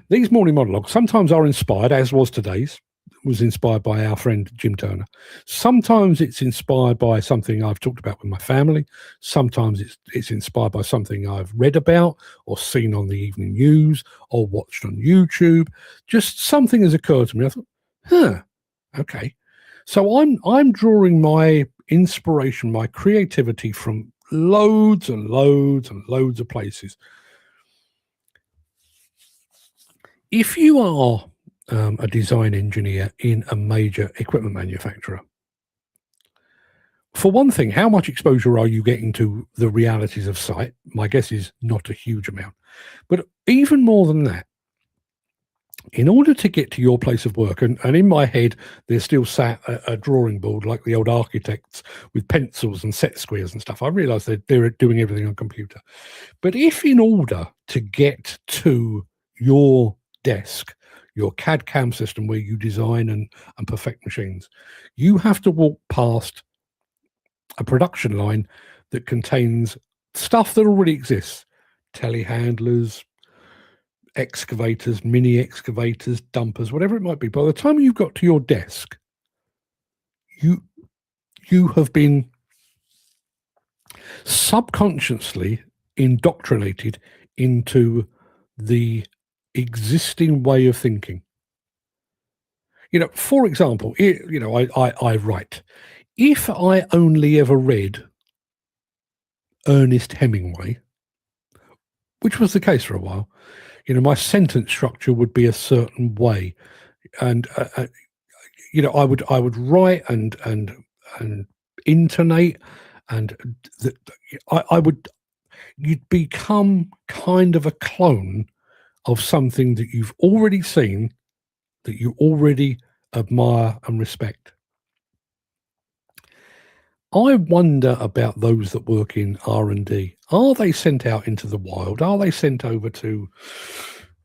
These morning monologues sometimes are inspired, as was today's, was inspired by our friend Jim Turner. Sometimes it's inspired by something I've talked about with my family. Sometimes it's inspired by something I've read about or seen on the evening news or watched on YouTube. Just something has occurred to me. I thought, okay. So I'm drawing my inspiration, my creativity from loads and loads and loads of places. If you are a design engineer in a major equipment manufacturer, for one thing, how much exposure are you getting to the realities of site? My guess is not a huge amount. But even more than that, in order to get to your place of work, and in my head, there's still sat a drawing board like the old architects with pencils and set squares and stuff. I realise they're doing everything on computer. But if in order to get to your desk, your CAD CAM system where you design and perfect machines, you have to walk past a production line that contains stuff that already exists, telehandlers, excavators, mini excavators, dumpers, whatever it might be. By the time you've got to your desk, you have been subconsciously indoctrinated into the existing way of thinking. For example, I write. If I only ever read Ernest Hemingway, which was the case for a while, my sentence structure would be a certain way, and I would write and intonate, and you'd become kind of a clone of something that you've already seen, that you already admire and respect. I wonder about those that work in R&D. Are they sent out into the wild? Are they sent over to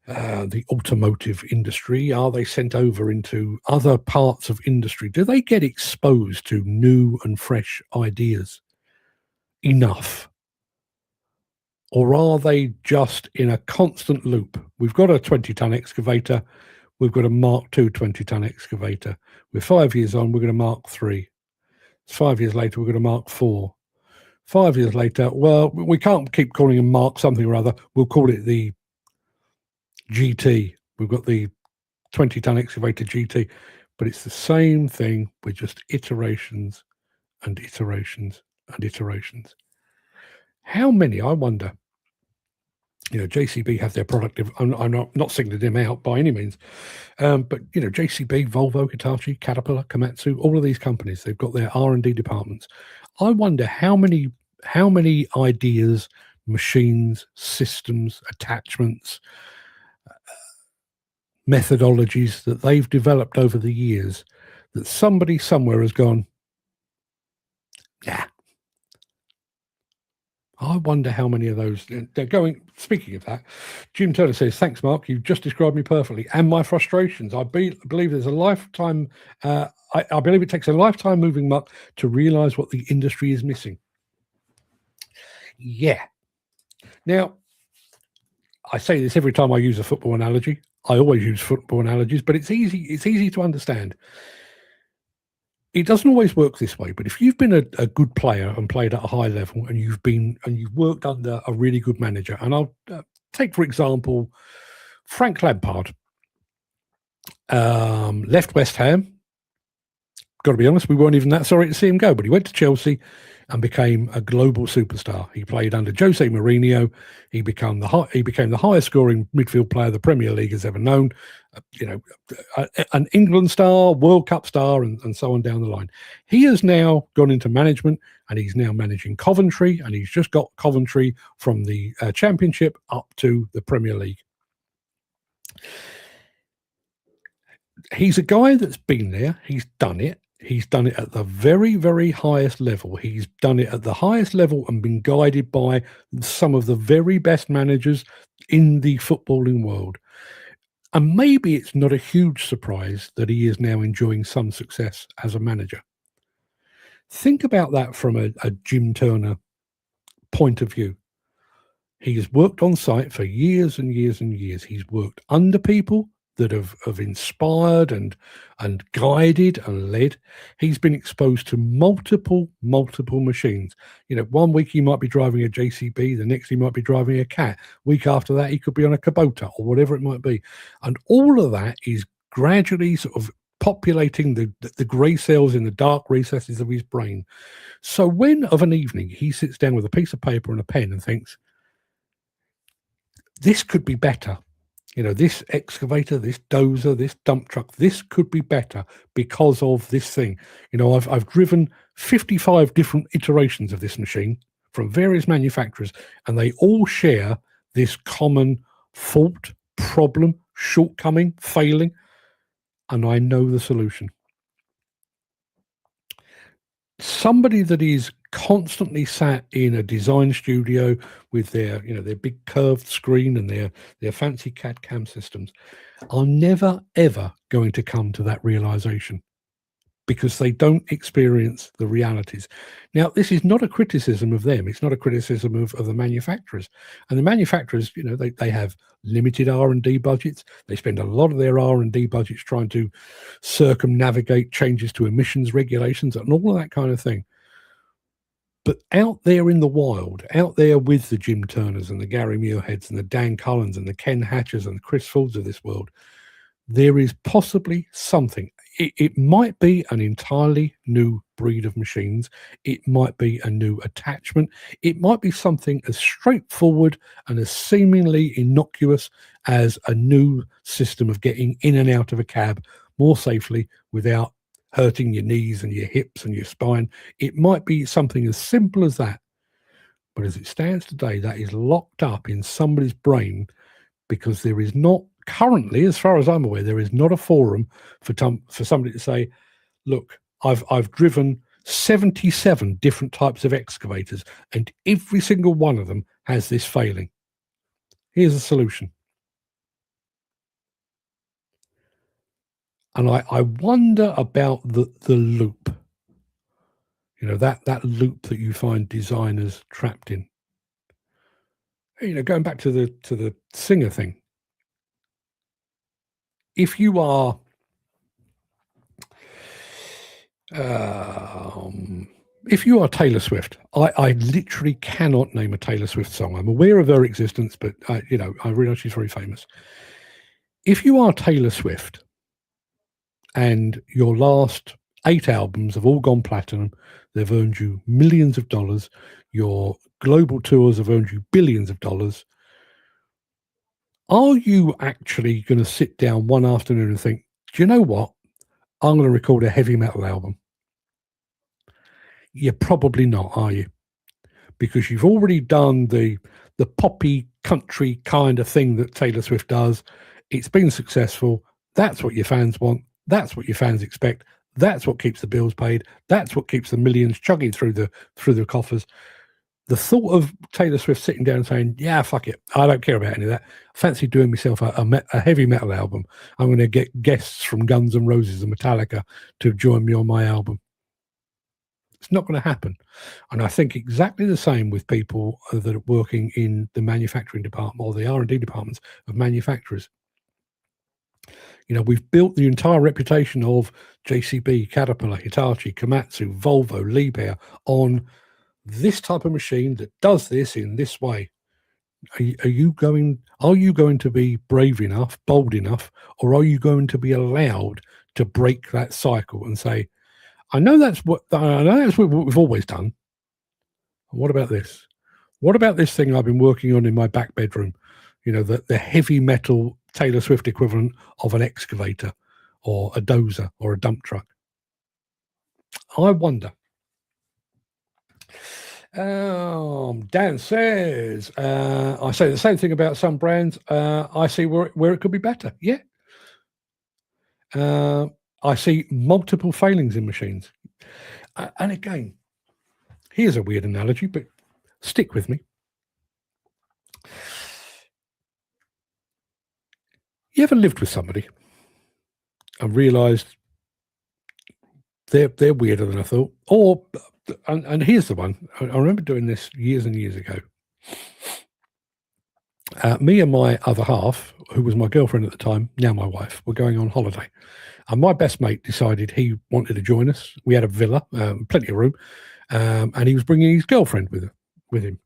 the automotive industry? Are they sent over into other parts of industry? Do they get exposed to new and fresh ideas enough? Or are they just in a constant loop? We've got a 20-ton excavator. we've got a Mark II 20-ton excavator. We're 5 years on, we're going to Mark III. 5 years later, we're going to Mark IV. 5 years later, well, we can't keep calling them Mark something or other. We'll call it the GT. We've got the 20-ton excavator GT, but it's the same thing with just iterations and iterations and iterations. How many, I wonder, JCB have their product. I'm not singling them out by any means, but JCB, Volvo, Hitachi, Caterpillar, Komatsu, all of these companies, they've got their R&D departments. I wonder how many ideas, machines, systems, attachments, methodologies that they've developed over the years that somebody somewhere has gone, yeah. I wonder how many of those they're going. Speaking of that, Jim Turner says, "Thanks, Mark. You've just described me perfectly and my frustrations. I believe there's a lifetime. I believe it takes a lifetime moving muck to realise what the industry is missing." Yeah. Now, I say this every time I use a football analogy. I always use football analogies, but it's easy. It's easy to understand. It doesn't always work this way, but if you've been a good player and played at a high level, and you've worked under a really good manager, and I'll take for example Frank Lampard, left West Ham. Got to be honest, we weren't even that sorry to see him go, but he went to Chelsea and became a global superstar. He played under Jose Mourinho. He became the highest scoring midfield player the Premier League has ever known. An England star, World Cup star, and so on down the line. He has now gone into management, and he's now managing Coventry, and he's just got Coventry from the Championship up to the Premier League. He's a guy that's been there. He's done it. He's done it at the very, very highest level. He's done it at the highest level and been guided by some of the very best managers in the footballing world. And maybe it's not a huge surprise that he is now enjoying some success as a manager. Think about that from a Jim Turner point of view. He's worked on site for years and years and years. He's worked under people that have inspired and guided and led. He's been exposed to multiple machines. 1 week he might be driving a JCB, the next he might be driving a Cat. Week after that he could be on a Kubota or whatever it might be. And all of that is gradually sort of populating the grey cells in the dark recesses of his brain. So when of an evening he sits down with a piece of paper and a pen and thinks, this could be better. This excavator, this dozer, this dump truck, this could be better because of this thing. I've driven 55 different iterations of this machine from various manufacturers, and they all share this common fault, problem, shortcoming, failing, and I know the solution. Somebody that is constantly sat in a design studio with their big curved screen and their fancy CAD/CAM systems are never ever going to come to that realization, because they don't experience the realities. Now, this is not a criticism of them. It's not a criticism of the manufacturers. And the manufacturers, they have limited R&D budgets. They spend a lot of their R&D budgets trying to circumnavigate changes to emissions regulations and all of that kind of thing. But out there in the wild, out there with the Jim Turners and the Gary Muirheads and the Dan Cullens and the Ken Hatchers and the Chris Fords of this world, there is possibly something. It might be an entirely new breed of machines. It might be a new attachment. It might be something as straightforward and as seemingly innocuous as a new system of getting in and out of a cab more safely without hurting your knees and your hips and your spine. It might be something as simple as that. But as it stands today, that is locked up in somebody's brain, because there is not currently, as far as I'm aware, there is not a forum for somebody to say, look, I've driven 77 different types of excavators and every single one of them has this failing. Here's a solution. And I wonder about the loop, that loop that you find designers trapped in. Going back to the singer thing. if you are Taylor Swift, I literally cannot name a Taylor Swift song. I'm aware of her existence, but I realize she's very famous. If you are Taylor Swift and your last 8 albums have all gone platinum, they've earned you millions of dollars, your global tours have earned you billions of dollars, are you actually going to sit down one afternoon and think, do you know what? I'm going to record a heavy metal album? You're probably not, are you? Because you've already done the poppy country kind of thing that Taylor Swift does. It's been successful. That's what your fans want. That's what your fans expect. That's what keeps the bills paid. That's what keeps the millions chugging through the coffers. The thought of Taylor Swift sitting down and saying, yeah, fuck it, I don't care about any of that. I fancy doing myself a heavy metal album. I'm going to get guests from Guns N' Roses and Metallica to join me on my album. It's not going to happen. And I think exactly the same with people that are working in the manufacturing department or the R&D departments of manufacturers. We've built the entire reputation of JCB, Caterpillar, Hitachi, Komatsu, Volvo, Liebherr on this type of machine that does this in this way. Are you going to be brave enough, bold enough, or are you going to be allowed to break that cycle and say, I know that's what we've always done. What about this? What about this thing I've been working on in my back bedroom? The heavy metal Taylor Swift equivalent of an excavator or a dozer or a dump truck. I wonder. Dan says, I say the same thing about some brands. I see where it could be better. Yeah. I see multiple failings in machines. And again, here's a weird analogy, but stick with me. You ever lived with somebody and realised they're weirder than I thought? And here's the one. I remember doing this years and years ago. Me and my other half, who was my girlfriend at the time, now my wife, were going on holiday. And my best mate decided he wanted to join us. We had a villa, plenty of room, and he was bringing his girlfriend with him.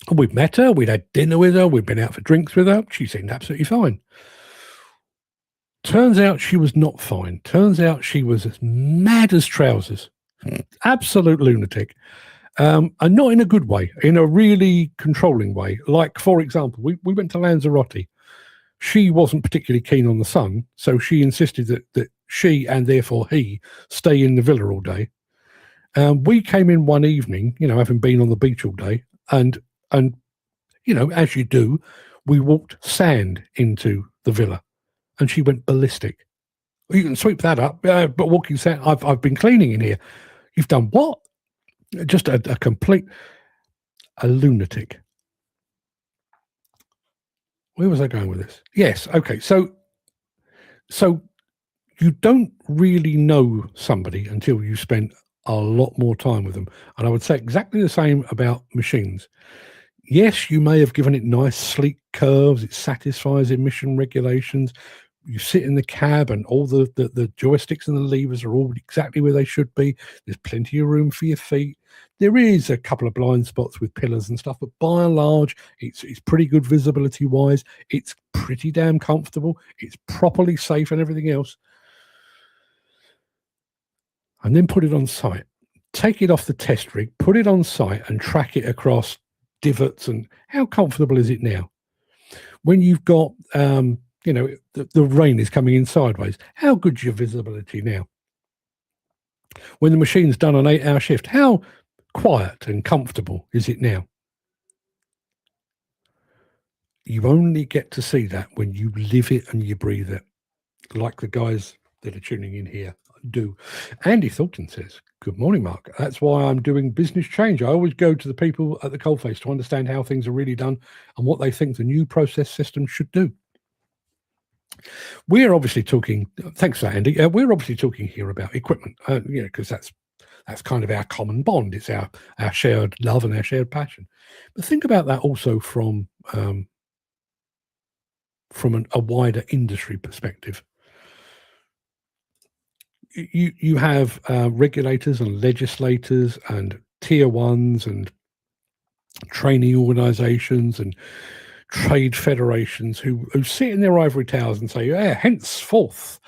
And we'd met her, we'd had dinner with her, we'd been out for drinks with her. She seemed absolutely fine. Turns out she was not fine. Turns out she was as mad as trousers. Absolute lunatic. And not in a good way, in a really controlling way. Like, for example, we went to Lanzarote. She wasn't particularly keen on the sun, so she insisted that she, and therefore he, stay in the villa all day. We came in one evening, having been on the beach all day, and as you do, we walked sand into the villa, and she went ballistic. You can sweep that up, but walking sand, I've been cleaning in here. You've done what? Just a complete lunatic. Where was I going with this? Yes, okay. So you don't really know somebody until you spend a lot more time with them. And I would say exactly the same about machines. Yes, you may have given it nice, sleek curves. It satisfies emission regulations. You sit in the cab and all the joysticks and the levers are all exactly where they should be. There's plenty of room for your feet. There is a couple of blind spots with pillars and stuff, but by and large, it's pretty good visibility-wise. It's pretty damn comfortable. It's properly safe and everything else. And then put it on site. Take it off the test rig, put it on site and track it across divots. And how comfortable is it now? When you've got, the rain is coming in sideways, how good's your visibility now? When the machine's done an 8-hour shift, how quiet and comfortable is it now? You only get to see that when you live it and you breathe it, like the guys that are tuning in here do. Andy Thornton says, good morning, Mark. That's why I'm doing business change. I always go to the people at the coalface to understand how things are really done and what they think the new process system should do. We're obviously talking, thanks for that, Andy, we're obviously talking here about equipment, because that's kind of our common bond. It's our shared love and our shared passion. But think about that also from from a wider industry perspective. You have regulators and legislators and tier ones and training organizations and trade federations who sit in their ivory towers and say, yeah, henceforth,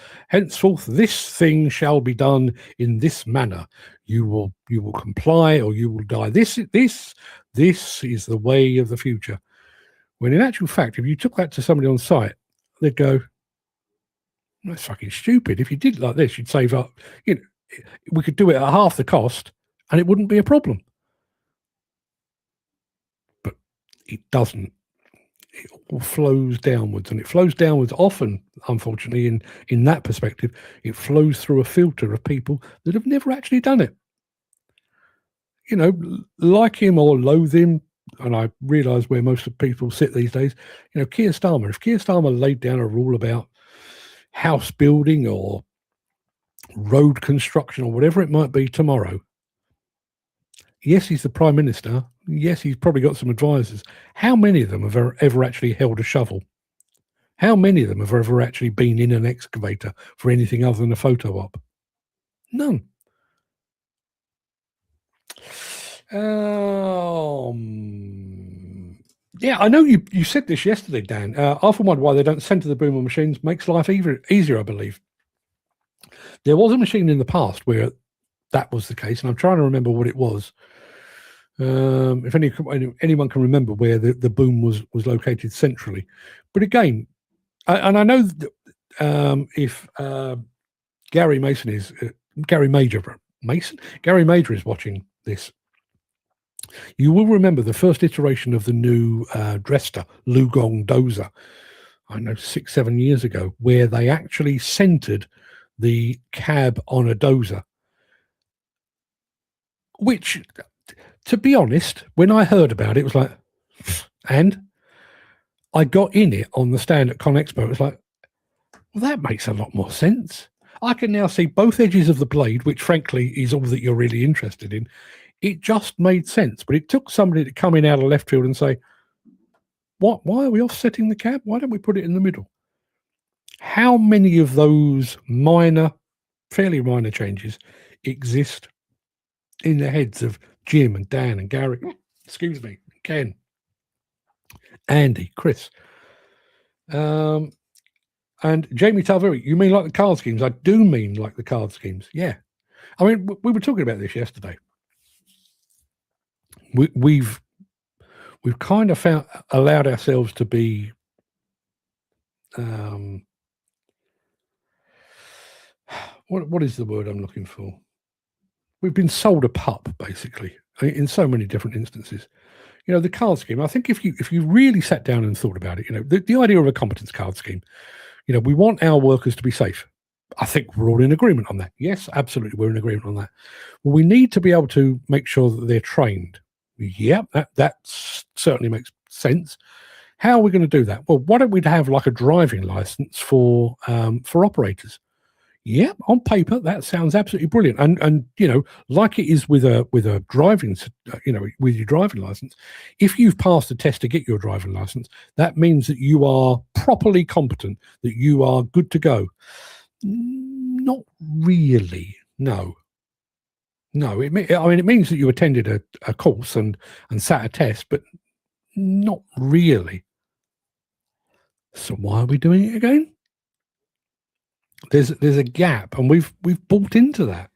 this thing shall be done in this manner. You will comply or you will die. This is the way of the future. When in actual fact, if you took that to somebody on site, they'd go, that's fucking stupid. If you did like this, you'd save up. We could do it at half the cost and it wouldn't be a problem. But it doesn't. It all flows downwards, and it flows downwards often, unfortunately, in that perspective, it flows through a filter of people that have never actually done it. Like him or loathe him, and I realise where most of people sit these days, Keir Starmer, if Keir Starmer laid down a rule about house building or road construction or whatever it might be tomorrow, yes, he's the Prime Minister. Yes, he's probably got some advisors. How many of them have ever actually held a shovel? How many of them have ever actually been in an excavator for anything other than a photo op? None. Yeah, I know you said this yesterday, Dan. I often wonder why they don't center the boom on machines. Makes life easier, I believe. There was a machine in the past where that was the case, and I'm trying to remember what it was. If anyone can remember where the boom was located centrally. But again, and I know that, if Gary Major is watching this, you will remember the first iteration of the new Dresster LiuGong dozer, I know 6-7 years ago, where they actually centered the cab on a dozer, which, to be honest, when I heard about it, it was like, and I got in it on the stand at ConExpo. It was like, well, that makes a lot more sense. I can now see both edges of the blade, which frankly is all that you're really interested in. It just made sense, but it took somebody to come in out of left field and say, why are we offsetting the cab? Why don't we put it in the middle? How many of those fairly minor changes exist in the heads of Jim and Dan and Gary, Ken, Andy, Chris, and Jamie Talveri? You mean like the card schemes? I do mean like the card schemes. Yeah. I mean, we were talking about this yesterday. We've kind of allowed ourselves to be what is the word I'm looking for? We've been sold a pup, basically, in so many different instances. The card scheme, I think if you really sat down and thought about it, the idea of a competence card scheme, we want our workers to be safe. I think we're all in agreement on that. Yes, absolutely, we're in agreement on that. Well, we need to be able to make sure that they're trained. Yeah, that certainly makes sense. How are we going to do that? Well, why don't we have like a driving license for operators? Yeah, on paper that sounds absolutely brilliant, and like it is with a driving, with your driving license. If you've passed the test to get your driving license, that means that you are properly competent, that you are good to go. Not really. No. It means that you attended a course and sat a test, but not really. So why are we doing it again? There's a gap, and we've bought into that.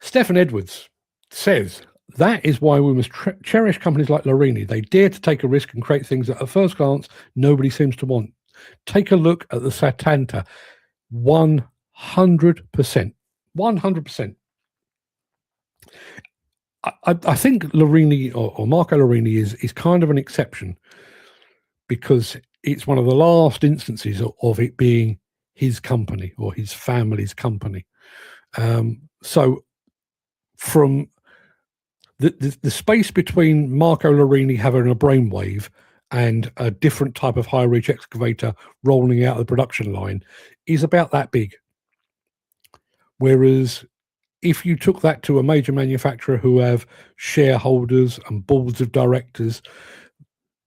Stefan Edwards says that is why we must cherish companies like Lorini. They dare to take a risk and create things that at first glance nobody seems to want. Take a look at the SaMoTeR. 100%. 100%. I think Lorini or Marco Lorini is kind of an exception, because it's one of the last instances of it being his company or his family's company. So from the space between Marco Lorini having a brainwave and a different type of high reach excavator rolling out of the production line is about that big. Whereas if you took that to a major manufacturer who have shareholders and boards of directors,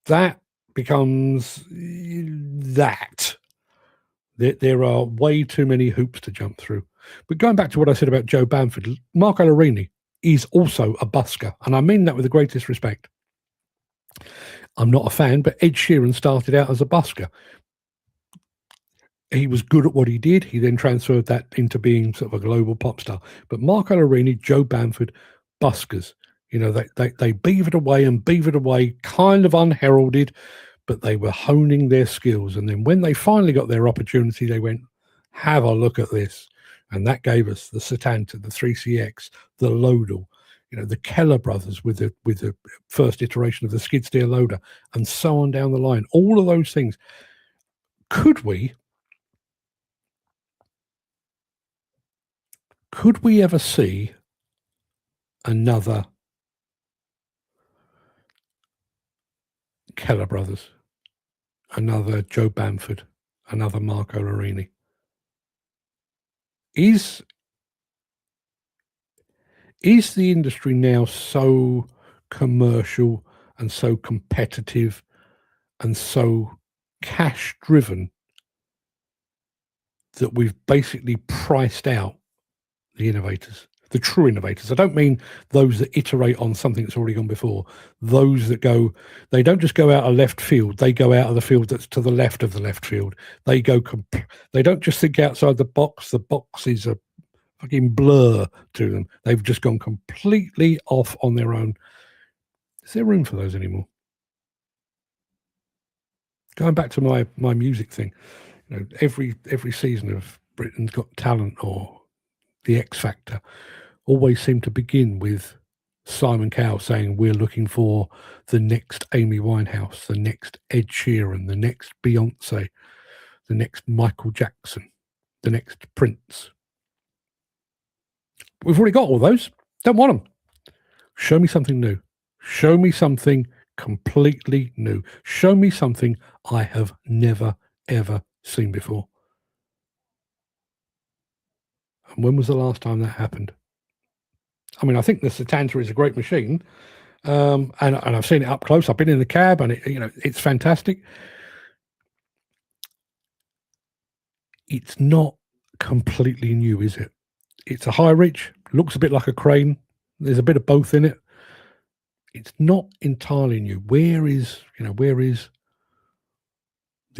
that becomes that. There are way too many hoops to jump through. But going back to what I said about Joe Bamford, Marco Lorini is also a busker, and I mean that with the greatest respect. I'm not a fan, but Ed Sheeran started out as a busker. He was good at what he did. He then transferred that into being sort of a global pop star. But Marco Lorini, Joe Bamford, buskers. They beavered away, kind of unheralded, but they were honing their skills. And then when they finally got their opportunity, they went, have a look at this. And that gave us the SaMoTeR, the 3CX, the Lodal, the Keller brothers with the first iteration of the skid steer loader, and so on down the line. All of those things. Could we ever see another Keller brothers, another Joe Bamford, another Marco Lorini? Is the industry now so commercial and so competitive and so cash driven that we've basically priced out the innovators, the true innovators? I don't mean those that iterate on something that's already gone before. Those that they don't just go out of left field, they go out of the field that's to the left of the left field. They don't just think outside the box. The box is a fucking blur to them. They've just gone completely off on their own. Is there room for those anymore? Going back to my music thing, every season of Britain's Got Talent or The X Factor always seem to begin with Simon Cowell saying, we're looking for the next Amy Winehouse, the next Ed Sheeran, the next Beyonce, the next Michael Jackson, the next Prince. We've already got all those. Don't want them. Show me something new. Show me something completely new. Show me something I have never, ever seen before. And when was the last time that happened? I mean, I think the SaMoTeR is a great machine, and I've seen it up close. I've been in the cab, and it's fantastic. It's not completely new, is it? It's a high reach, looks a bit like a crane. There's a bit of both in it. It's not entirely new. Where is the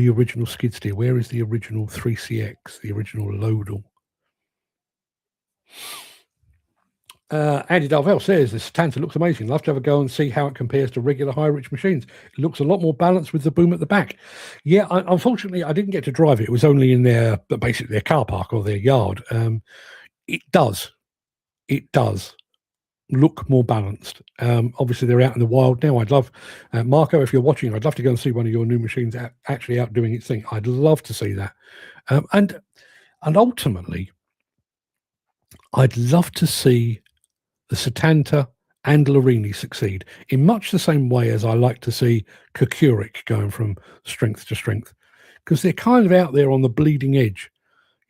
original skid steer? Where is the original 3CX, the original Lodal? Andy Darvell says the SaMoTeR looks amazing. Love to have a go and see how it compares to regular high reach machines. It looks a lot more balanced with the boom at the back. Yeah, unfortunately, I didn't get to drive it. It was only in basically their car park or their yard. It does look more balanced. Obviously, they're out in the wild now. I'd love, Marco, if you're watching, I'd love to go and see one of your new machines actually out doing its thing. I'd love to see that. And ultimately, I'd love to see the SaMoTeR and Lorini succeed in much the same way as I like to see Kokurik going from strength to strength, because they're kind of out there on the bleeding edge.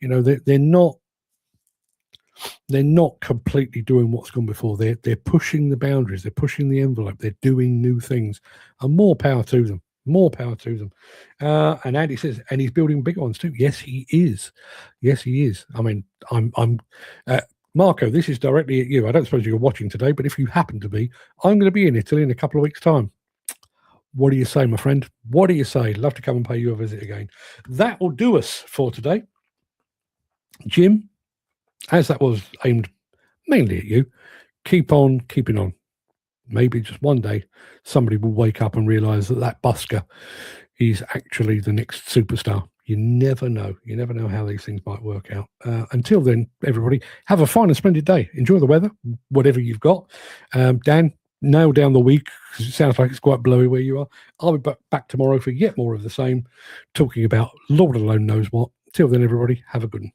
They're not completely doing what's gone before. They're pushing the boundaries. They're pushing the envelope. They're doing new things, and more power to them. More power to them. And Andy says, and he's building big ones too. Yes, he is. Yes, he is. I mean, I'm Marco, this is directly at you. I don't suppose you're watching today, but if you happen to be, I'm going to be in Italy in a couple of weeks' time. What do you say, my friend? What do you say? Love to come and pay you a visit again. That will do us for today. Jim, as that was aimed mainly at you, keep on keeping on. Maybe just one day somebody will wake up and realize that busker is actually the next superstar. You never know. You never know how these things might work out. Until then, everybody, have a fine and splendid day. Enjoy the weather, whatever you've got. Dan, nail down the week, because it sounds like it's quite blowy where you are. I'll be back tomorrow for yet more of the same, talking about Lord alone knows what. Till then, everybody, have a good one.